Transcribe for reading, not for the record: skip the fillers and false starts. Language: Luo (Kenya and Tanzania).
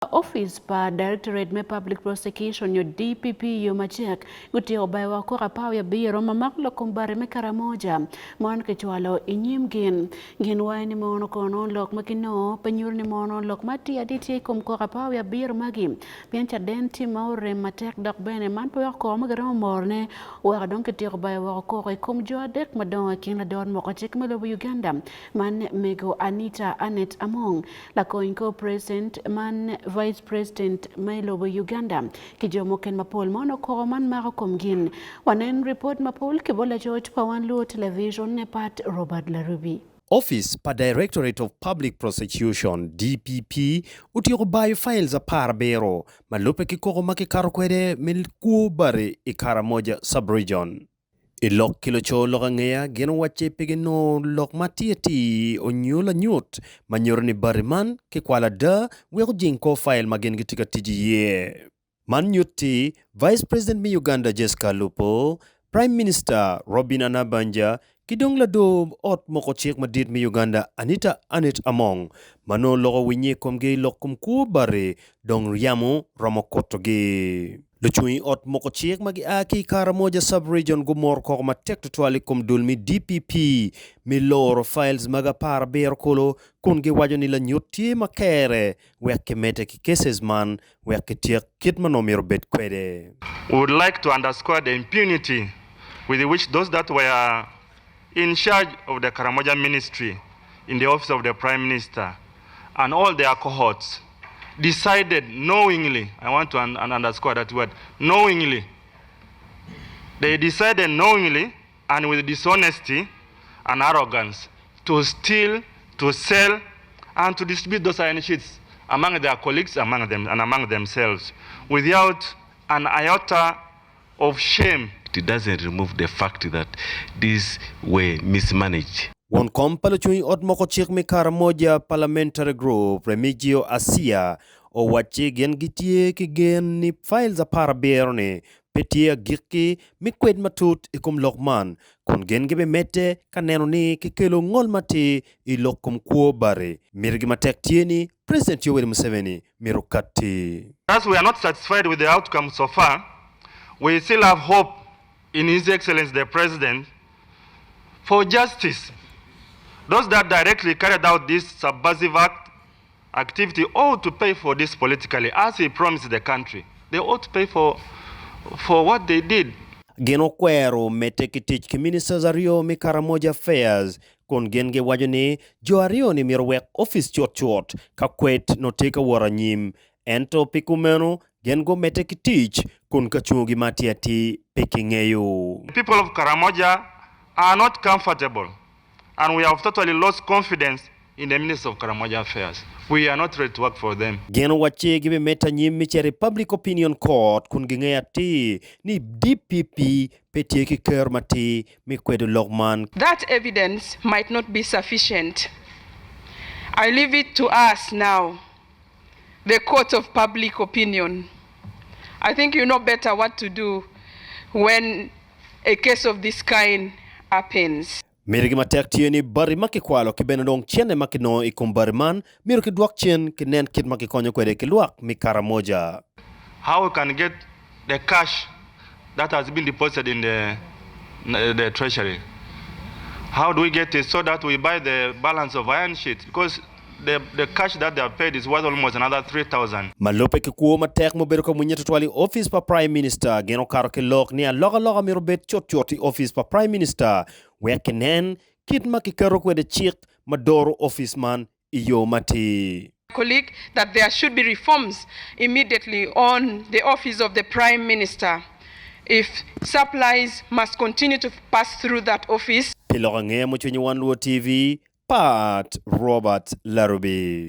Office pa directorate me public prosecution yo DPP yo machek gutio bay wa ko rapaw ya biro mamaklo kumbare me karamoja mon ke chwalo inyim gin wayni mono kono lok makino panyur ni mono lok mati aditi kum ko rapaw ya biro magi piancha denti maure matek dok bene man po ko magaro morne wa don ke tiro bay wa ko kum jodek madon kin lador moko chek melo Uganda man mego Annita anet among la ko president man Vice President Mailobo Uganda kijomo ken mapol mono ko man maro komgin wanen report mapol ke bola George Pawanlo television ne pat Robert Larubi. Office pa Directorate of Public Prosecution DPP utiro bayo files a bero malupe kikoko makikaro kwede milku bare karamoja sub-region. Ilok kilocho angeya geno wache pegeno lok matieti onyo lanyut manyor ni bariman ke kwala da wego jinko file magen gitika tijiye. Man nyuti Vice President mi Uganda Jessica Alupo, Prime Minister Robinah Nabbanja kidong lado ot moko chik madit mi Uganda Anita anet among mano loko winye komge lokum kubare dong yamo ramokotoge. Luchui ot moko chik magi aki karamoja sub-region gumor ko matek tutwali kum dulmi DPP mi loro files maga par ber kolo kungi wajo nila nyuti makere weke mete ki cases man weke tiek kitmanomiro bet kwede. We would like to underscore the impunity with which those that were in charge of the Karamoja ministry in the office of the Prime Minister and all their cohorts decided knowingly, I want to underscore that word, knowingly. They decided knowingly and with dishonesty and arrogance to steal, to sell, and to distribute those iron sheets among their colleagues, among them, and among themselves, without an iota of shame. It doesn't remove the fact that these were mismanaged. One kompalo chui ot moko chik me karamoja parliamentary group remigio asia owaci gen gitie ki gen ni files a bero petia giki mi kwed matut ikum lokman kon gen gibe mete kaneno ni kikelo ngol mati ilokum kuo bare mirgi matek tieni President Yoweri Museveni mirukati. As we are not satisfied with the outcome so far, we still have hope in His Excellency the President for justice. Those that directly carried out this subversive activity ought to pay for this politically, as he promised the country. They ought to pay for what they did. Geno kwero mete kitich ki ministers ario mi karamoja affairs kon gen ge wajone jo ario ni mirwek office chot ka Kwed no teka waranyim ento pikumeno gen go mete kitich kon kachungi matiati pekingeyo. The people of Karamoja are not comfortable, and we have totally lost confidence in the Minister of Karamoja Affairs. We are not ready to work for them. Geno wache gibe meta nyim miche Public Opinion Court kun gingea ti ni DPP petie ki kermati mi kwedo logman. That evidence might not be sufficient. I leave it to us now, the court of public opinion. I think you know better what to do when a case of this kind happens. Mirigi matek tieni bari makikwalo kibene dong chiene makino ikum bariman miru kidwak chien kinen kit makikonyo kwede kiluak mi karamoja. How we can get the cash that has been deposited in the treasury? How do we get it so that we buy the balance of iron sheets? Because the cash that they have paid is worth almost another 3,000. Malupe kikuo matek mo beru kamunyeto twali office pa Prime Minister geno karo kilok ni aloka miru bet choti office pa Prime Minister wekenen kit makikero kwede chik madoro office man iyo mati. Colleague, that there should be reforms immediately on the office of the Prime Minister. If supplies must continue to pass through that office. Pilok angeya mo chwenye One Luo TV, Pat Robert Larubi.